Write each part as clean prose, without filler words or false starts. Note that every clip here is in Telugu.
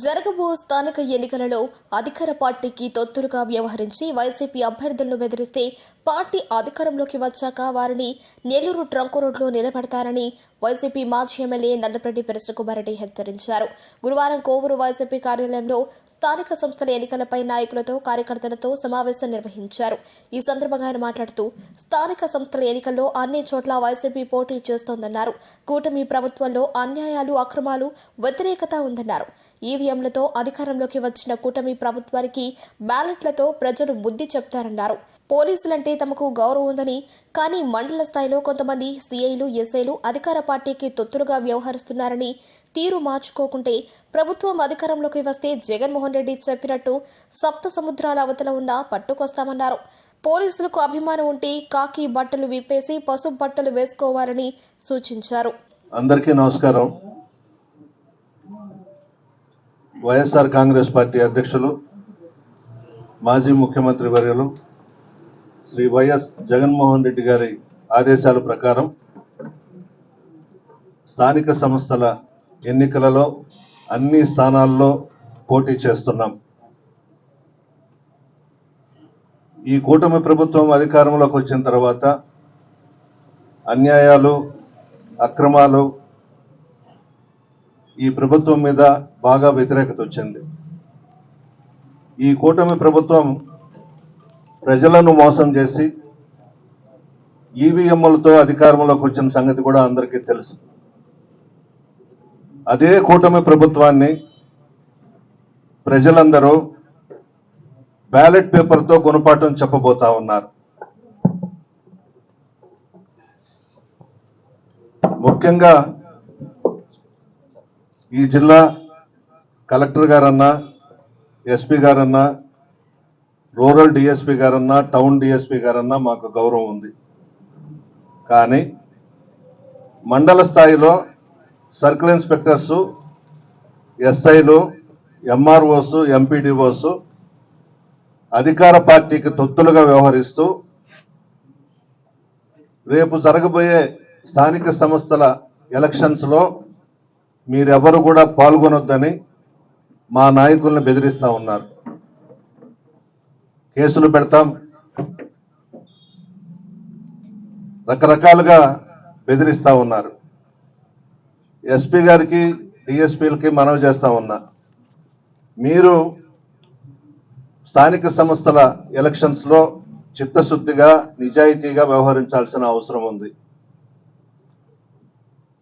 జరగబో స్థానిక ఎన్నికలలో అధికార పార్టీకి తొత్తులుగా వ్యవహరించి వైసీపీ అభ్యర్థులను బెదిరిస్తే పార్టీ అధికారంలోకి వచ్చాక వారిని నెల్లూరు ట్రంక్ రోడ్లో నిలబెడతారని వైసీపీ మాజీ ఎమ్మెల్యే నల్లపరెడ్డి కృష్ణకుమారెడ్డి హెచ్చరించారు. గురువారం కోవూరు వైసీపీ కార్యాలయంలో స్థానిక సంస్థల ఎన్నికలపై నాయకులతో కార్యకర్తలతో సమావేశం నిర్వహించారు. ఈ సందర్భంగా ఆయన మాట్లాడుతూ స్థానిక సంస్థల ఎన్నికల్లో అన్ని చోట్ల వైసీపీ పోటీ చేస్తోందన్నారు. కూటమి ప్రభుత్వంలో అన్యాయాలు, అక్రమాలు, వ్యతిరేకత ఉందన్నారు. ఈవీఎంలతో అధికారంలోకి వచ్చిన కూటమి ప్రభుత్వానికి బ్యాలెట్లతో ప్రజలు బుద్ధి చెప్తారన్నారు. పోలీసులంటే తమకు గౌరవం ఉందని, కానీ మండల స్థాయిలో కొంతమంది సీఐలు, ఎస్ఐలు అధికార పార్టీకి తొత్తులుగా వ్యవహరిస్తున్నారని, తీరు మార్చుకోకుంటే ప్రభుత్వం అధికారంలోకి వస్తే జగన్మోహన్ రెడ్డి చెప్పినట్టు సప్త సముద్రాల అవతల ఉన్న పట్టుకొస్తామన్నారు. పోలీసులకు అభిమానం ఉంటే కాకి బట్టలు విప్పేసి పసుపు బట్టలు వేసుకోవాలని సూచించారు. అందరికీ నమస్కారం. వైఎస్ఆర్ కాంగ్రెస్ పార్టీ అధ్యక్షులు, మాజీ ముఖ్యమంత్రి వర్యులు శ్రీ వైఎస్ జగన్మోహన్ రెడ్డి గారి ఆదేశాల ప్రకారం స్థానిక సంస్థల ఎన్నికలలో అన్ని స్థానాల్లో పోటీ చేస్తున్నాం. ఈ కూటమి ప్రభుత్వం అధికారంలోకి వచ్చిన తర్వాత అన్యాయాలు, అక్రమాలు ఈ ప్రభుత్వం మీద బాగా వ్యతిరేకత వచ్చింది. ఈ కూటమి ప్రభుత్వం ప్రజలను మోసం చేసి ఈవీఎంలతో అధికారంలోకి వచ్చిన సంగతి కూడా అందరికీ తెలుసు. అదే కూటమి ప్రభుత్వాన్ని ప్రజలందరూ బ్యాలెట్ పేపర్తో గుణపాఠం చెప్పబోతా ఉన్నారు. ముఖ్యంగా ఈ జిల్లా కలెక్టర్ గారన్నా, ఎస్పీ గారన్నా, రూరల్ డిఎస్పీ గారన్నా, టౌన్ డిఎస్పీ గారన్నా మాకు గౌరవం ఉంది. కానీ మండల స్థాయిలో సర్కిల్ ఇన్స్పెక్టర్స్, ఎస్ఐలు, ఎంఆర్ఓస్, ఎంపీడీఓస్ అధికార పార్టీకి తొత్తులుగా వ్యవహరిస్తూ రేపు జరగబోయే స్థానిక సంస్థల ఎలక్షన్స్లో మీరెవరు కూడా పాల్గొనొద్దని మా నాయకుల్ని బెదిరిస్తూ ఉన్నారు. కేసులు పెడతాం, రకరకాలుగా బెదిరిస్తూ ఉన్నారు. ఎస్పీ గారికి, డిఎస్పీలకి మనవి చేస్తా ఉన్నా, మీరు స్థానిక సంస్థల ఎలక్షన్స్లో చిత్తశుద్ధిగా, నిజాయితీగా వ్యవహరించాల్సిన అవసరం ఉంది.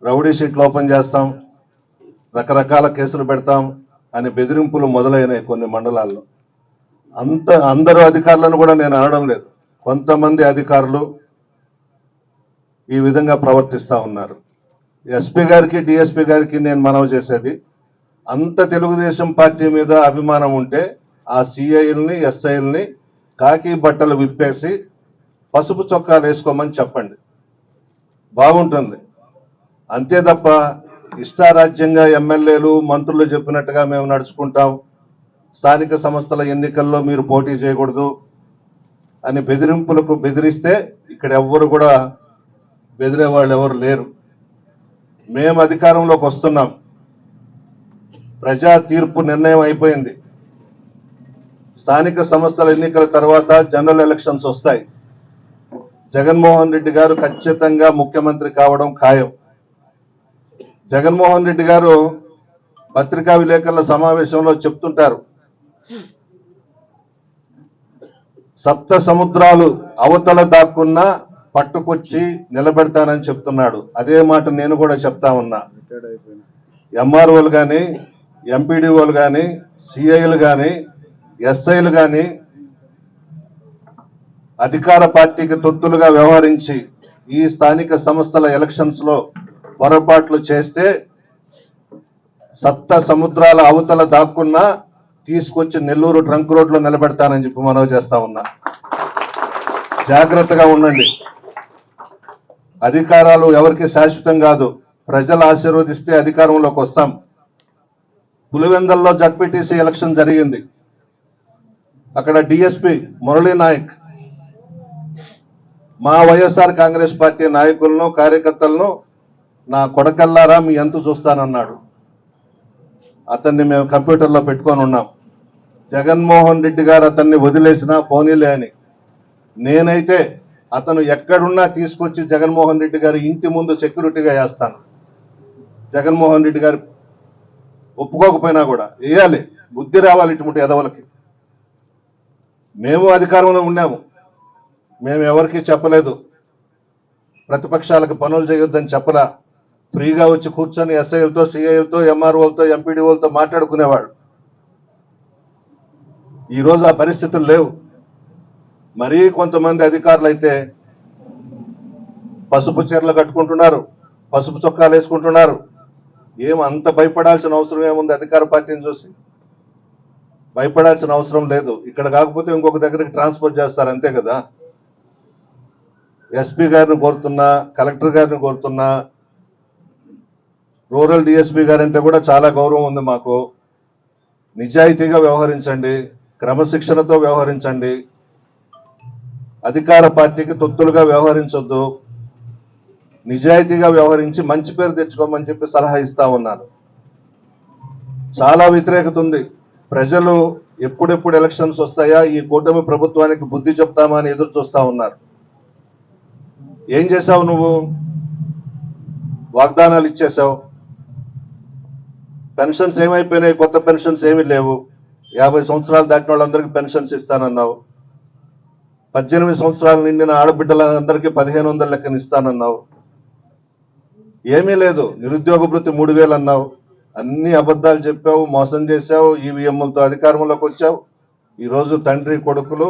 రౌడీ షీట్లు ఓపెన్ చేస్తాం, రకరకాల కేసులు పెడతాం అని బెదిరింపులు మొదలైనాయి కొన్ని మండలాల్లో. అందరూ అధికారులను కూడా నేను అనడం లేదు, కొంతమంది అధికారులు ఈ విధంగా ప్రవర్తిస్తూ ఉన్నారు. ఎస్పీ గారికి, డిఎస్పీ గారికి నేను మనవి చేసేది, అంత తెలుగుదేశం పార్టీ మీద అభిమానం ఉంటే ఆ సిఐల్ని, ఎస్ఐల్ని కాకి బట్టలు విప్పేసి పసుపు చొక్కాలు వేసుకోమని చెప్పండి, బాగుంటుంది. అంతే తప్ప ఇష్టారాజ్యంగా ఎమ్మెల్యేలు, మంత్రులు చెప్పినట్టుగా మేము నడుచుకుంటాం, స్థానిక సంస్థల ఎన్నికల్లో మీరు పోటీ చేయకూడదు అని బెదిరింపులకు బెదిరిస్తే ఇక్కడ ఎవ్వరు కూడా బెదిరే వాళ్ళు ఎవరు లేరు. మేము అధికారంలోకి వస్తున్నాం, ప్రజా తీర్పు నిర్ణయం అయిపోయింది. స్థానిక సంస్థల ఎన్నికల తర్వాత జనరల్ ఎలక్షన్స్ వస్తాయి. జగన్మోహన్ రెడ్డి గారు ఖచ్చితంగా ముఖ్యమంత్రి కావడం ఖాయం. జగన్మోహన్ రెడ్డి గారు పత్రికా విలేకరుల సమావేశంలో చెప్తుంటారు, సప్త సముద్రాలు అవతల దాక్కున్నా పట్టుకొచ్చి నిలబెడతానని చెప్తున్నాడు. అదే మాట నేను కూడా చెప్తా ఉన్నా. ఎంఆర్ఓలు కానీ, ఎంపీడీఓలు కానీ, సిఐలు కానీ, ఎస్ఐలు కానీ అధికార పార్టీకి తొత్తులుగా వ్యవహరించి ఈ స్థానిక సంస్థల ఎలక్షన్స్ లో పొరపాట్లు చేస్తే సప్త సముద్రాల అవతల దాక్కున్నా తీసుకొచ్చి నెల్లూరు ట్రంక్ రోడ్లో నిలబెడతానని చెప్పి మనవి చేస్తా ఉన్నా. జాగ్రత్తగా ఉండండి. అధికారాలు ఎవరికి శాశ్వతం కాదు, ప్రజలు ఆశీర్వదిస్తే అధికారంలోకి వస్తాం. పులివెందల్లో జడ్పీటీసీ ఎలక్షన్ జరిగింది. అక్కడ డిఎస్పీ మురళీ నాయక్ మా వైఎస్ఆర్ కాంగ్రెస్ పార్టీ నాయకులను, కార్యకర్తలను నా కొడకల్లారా మీ ఎంత చూస్తానన్నాడు. అతన్ని మేము కంప్యూటర్లో పెట్టుకొని ఉన్నాం. జగన్మోహన్ రెడ్డి గారు అతన్ని వదిలేసినా పోనీలే అని. నేనైతే అతను ఎక్కడున్నా తీసుకొచ్చి జగన్మోహన్ రెడ్డి గారి ఇంటి ముందు సెక్యూరిటీగా వేస్తాను. జగన్మోహన్ రెడ్డి గారు ఒప్పుకోకపోయినా కూడా వేయాలి. బుద్ధి రావాలి ఇటువంటి ఎదవలకి. మేము అధికారంలో ఉన్నాము, మేము ఎవరికి చెప్పలేదు, ప్రతిపక్షాలకు పనులు చేయొద్దని చెప్పలా. ఫ్రీగా వచ్చి కూర్చొని ఎస్ఐలతో, సిఐలతో, ఎంఆర్ఓలతో, ఎంపీడీఓలతో మాట్లాడుకునేవాడు. ఈరోజు ఆ పరిస్థితులు లేవు. మరీ కొంతమంది అధికారులు అయితే పసుపు చీరలు కట్టుకుంటున్నారు, పసుపు చొక్కాలు వేసుకుంటున్నారు. ఏం అంత భయపడాల్సిన అవసరం ఏముంది? అధికార పార్టీని చూసి భయపడాల్సిన అవసరం లేదు. ఇక్కడ కాకపోతే ఇంకొక దగ్గరికి ట్రాన్స్ఫర్ చేస్తారు, అంతే కదా. ఎస్పీ గారిని కోరుతున్నా, కలెక్టర్ గారిని కోరుతున్నా, రూరల్ డిఎస్పీ గారంటే కూడా చాలా గౌరవం ఉంది మాకు. నిజాయితీగా వ్యవహరించండి, క్రమశిక్షణతో వ్యవహరించండి, అధికార పార్టీకి తొత్తులుగా వ్యవహరించొద్దు, నిజాయితీగా వ్యవహరించి మంచి పేరు తెచ్చుకోమని చెప్పి సలహా ఇస్తా ఉన్నాను. చాలా వ్యతిరేకత ఉంది. ప్రజలు ఎప్పుడెప్పుడు ఎలక్షన్స్ వస్తాయా, ఈ కూటమి ప్రభుత్వానికి బుద్ధి చెప్తామా అని ఎదురు చూస్తా ఉన్నారు. ఏం చేశావు నువ్వు? వాగ్దానాలు ఇచ్చేశావు. పెన్షన్స్ ఏమైపోయినాయి? కొత్త పెన్షన్స్ ఏమీ లేవు. 50 సంవత్సరాలు దాటిన వాళ్ళందరికీ పెన్షన్స్ ఇస్తానన్నావు. 18 సంవత్సరాలు నిండిన ఆడబిడ్డలందరికీ 1500 లెక్కన ఇస్తానన్నావు. ఏమీ లేదు. నిరుద్యోగ భృతి 3000 అన్నావు. అన్ని అబద్ధాలు చెప్పావు, మోసం చేశావు, ఈవీఎంలతో అధికారంలోకి వచ్చావు. ఈరోజు తండ్రి కొడుకులు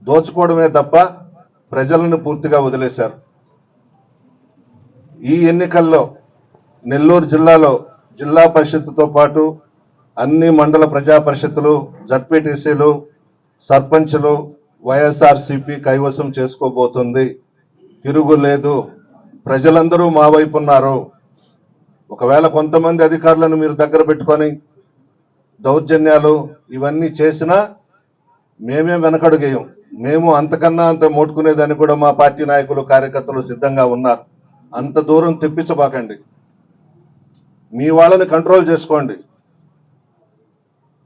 దోచుకోవడమే తప్ప ప్రజలను పూర్తిగా వదిలేశారు. ఈ ఎన్నికల్లో నెల్లూరు జిల్లాలో జిల్లా పరిషత్తుతో పాటు అన్ని మండల ప్రజా పరిషత్తులు, జడ్పీటీసీలు, సర్పంచులు వైఎస్ఆర్సీపీ కైవసం చేసుకోబోతుంది. తిరుగులేదు. ప్రజలందరూ మా వైపు ఉన్నారు. ఒకవేళ కొంతమంది అధికారులను మీరు దగ్గర పెట్టుకొని దౌర్జన్యాలు ఇవన్నీ చేసినా మేమే వెనకడుగేయం. మేము అంతకన్నా అంత మోటుకునేదాన్ని కూడా మా పార్టీ నాయకులు, కార్యకర్తలు సిద్ధంగా ఉన్నారు. అంత దూరం తెప్పించబాకండి. మీ వాళ్ళని కంట్రోల్ చేసుకోండి.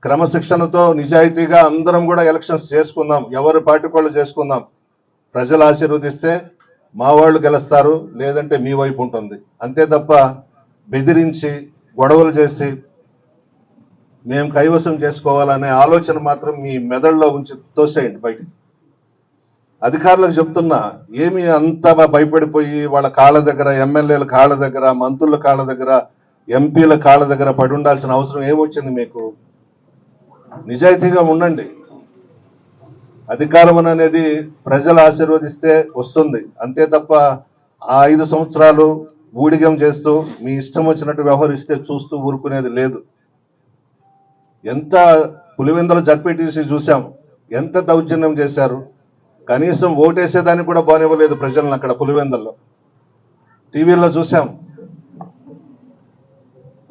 క్రమశిక్షణతో, నిజాయితీగా అందరం కూడా ఎలక్షన్స్ చేసుకుందాం. ఎవరి పార్టీ వాళ్ళు చేసుకుందాం. ప్రజలు ఆశీర్వదిస్తే మా వాళ్ళు గెలుస్తారు, లేదంటే మీ వైపు ఉంటుంది. అంతే తప్ప బెదిరించి గొడవలు చేసి మేము కైవసం చేసుకోవాలనే ఆలోచన మాత్రం మీ మెదడులో ఉంచి తోసేయండి బయటికి. అధికారులకు చెప్తున్నా, ఏమి అంత భయపడిపోయి వాళ్ళ కాళ్ళ దగ్గర, ఎమ్మెల్యేల కాళ్ళ దగ్గర, మంత్రుల కాళ్ళ దగ్గర, ఎంపీల కాళ్ళ దగ్గర పడి ఉండాల్సిన అవసరం ఏమొచ్చింది మీకు? నిజాయితీగా ఉండండి. అధికారం అనేది ప్రజలు ఆశీర్వదిస్తే వస్తుంది. అంతే తప్ప ఆ 5 సంవత్సరాలు ఊడిగం చేస్తూ మీ ఇష్టం వచ్చినట్టు వ్యవహరిస్తే చూస్తూ ఊరుకునేది లేదు. ఎంత పులివెందుల జడ్పీటీసీ చూశాం, ఎంత దౌర్జన్యం చేశారు. కనీసం ఓటేసేదానికి కూడా బానివ్వలేదు ప్రజలను అక్కడ పులివెందుల్లో. టీవీలో చూశాం.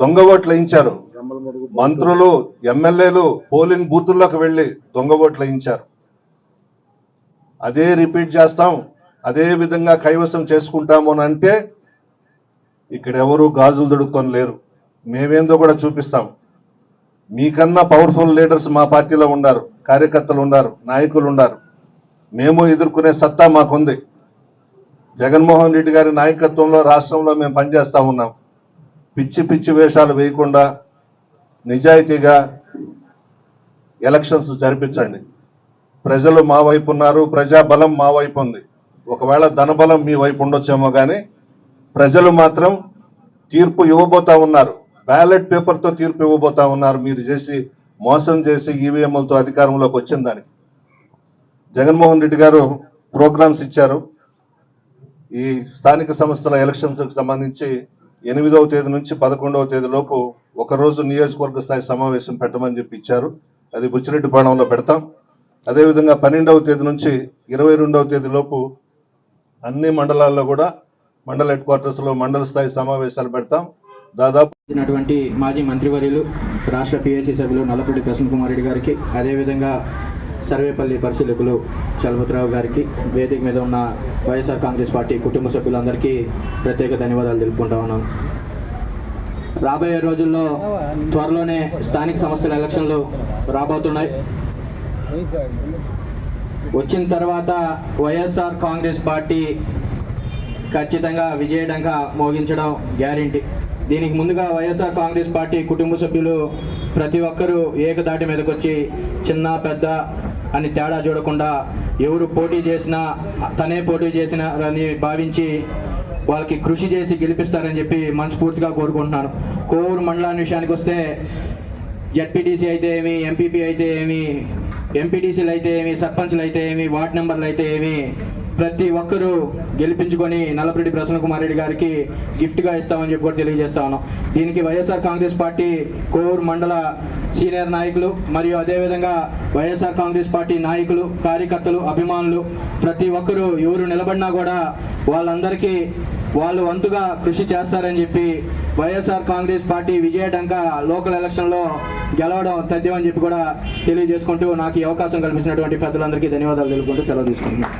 దొంగ ఓట్లు వేయించారు. మంత్రులు, ఎమ్మెల్యేలు పోలింగ్ బూతుల్లోకి వెళ్లి దొంగ ఓట్లు వేయించారు. అదే రిపీట్ చేస్తాం, అదే విధంగా కైవసం చేసుకుంటాము అని అంటే ఇక్కడ ఎవరు గాజులు దొడుక్కొని లేరు. మేమేందో కూడా చూపిస్తాం. మీకన్నా పవర్ఫుల్ లీడర్స్ మా పార్టీలో ఉన్నారు, కార్యకర్తలు ఉన్నారు, నాయకులు ఉన్నారు. మేము ఎదుర్కొనే సత్తా మాకుంది. జగన్మోహన్ రెడ్డి గారి నాయకత్వంలో రాష్ట్రంలో మేము పనిచేస్తా ఉన్నాం. పిచ్చి పిచ్చి వేషాలు వేయకుండా నిజాయితీగా ఎలక్షన్స్ జరిపించండి. ప్రజలు మా వైపు ఉన్నారు, ప్రజాబలం మా వైపు ఉంది. ఒకవేళ ధనబలం మీ వైపు ఉండొచ్చేమో కానీ ప్రజలు మాత్రం తీర్పు ఇవ్వబోతా ఉన్నారు. బ్యాలెట్ పేపర్తో తీర్పు ఇవ్వబోతా ఉన్నారు. మీరు చేసి మోసం చేసి ఈవీఎంలతో అధికారంలోకి వచ్చిన దానికి. జగన్మోహన్ రెడ్డి గారు ప్రోగ్రామ్స్ ఇచ్చారు. ఈ స్థానిక సంస్థల ఎలక్షన్స్కి సంబంధించి 8వ తేదీ నుంచి 11వ తేదీ లోపు ఒకరోజు నియోజకవర్గ స్థాయి సమావేశం పెట్టమని చెప్పి ఇచ్చారు. అది బుచ్చిరెడ్డిపాళెంలో పెడతాం. అదేవిధంగా 12వ తేదీ నుంచి 22వ తేదీ లోపు అన్ని మండలాల్లో కూడా మండల హెడ్ క్వార్టర్స్లో మండల స్థాయి సమావేశాలు పెడతాం. దాదాపు మాజీ మంత్రివర్యులు, రాష్ట్ర పిఎస్సి సభ్యులు నల్లపూడి ప్రసన్న కుమార్ రెడ్డి గారికి, అదేవిధంగా సర్వేపల్లి పరిశీలకులు చలపతిరావు గారికి, వేదిక మీద ఉన్న వైఎస్ఆర్ కాంగ్రెస్ పార్టీ కుటుంబ సభ్యులందరికీ ప్రత్యేక ధన్యవాదాలు తెలుపుకుంటా ఉన్నాను. రాబోయే రోజుల్లో త్వరలోనే స్థానిక సంస్థల ఎలక్షన్లు రాబోతున్నాయి. వచ్చిన తర్వాత వైఎస్ఆర్ కాంగ్రెస్ పార్టీ ఖచ్చితంగా విజయడంగా మోగించడం గ్యారెంటీ. దీనికి ముందుగా వైఎస్ఆర్ కాంగ్రెస్ పార్టీ కుటుంబ సభ్యులు ప్రతి ఒక్కరూ ఏకదాటి మీదకి వచ్చి చిన్న పెద్ద అని తేడా చూడకుండా ఎవరు పోటీ చేసినా తనే పోటీ చేసినారని భావించి వాళ్ళకి కృషి చేసి గెలిపిస్తారని చెప్పి మనస్ఫూర్తిగా కోరుకుంటున్నాను. కోవూరు మండలాన్ని విషయానికి వస్తే జెడ్పీటీసీ అయితే ఏమి, ఎంపీపీ అయితే ఏమి, ఎంపీటీసీలు అయితే ఏమి, సర్పంచ్లు అయితే ఏమి, వార్డు మెంబర్లు అయితే ఏమి, ప్రతి ఒక్కరూ గెలిపించుకొని నల్లపురెడ్డి ప్రసన్న కుమార్ రెడ్డి గారికి గిఫ్ట్గా ఇస్తామని చెప్పి కూడా తెలియజేస్తా ఉన్నాం. దీనికి వైఎస్ఆర్ కాంగ్రెస్ పార్టీ కోవూరు మండల సీనియర్ నాయకులు మరియు అదేవిధంగా వైఎస్ఆర్ కాంగ్రెస్ పార్టీ నాయకులు, కార్యకర్తలు, అభిమానులు ప్రతి ఒక్కరూ ఎవరు నిలబడినా కూడా వాళ్ళందరికీ వాళ్ళు వంతుగా కృషి చేస్తారని చెప్పి వైఎస్ఆర్ కాంగ్రెస్ పార్టీ విజయడంగా లోకల్ ఎలక్షన్లో గెలవడం తథ్యమని చెప్పి కూడా తెలియజేసుకుంటూ నాకు ఈ అవకాశం కల్పించినటువంటి పెద్దలందరికీ ధన్యవాదాలు తెలుపుకుంటూ సెలవు తీసుకుంటున్నాను.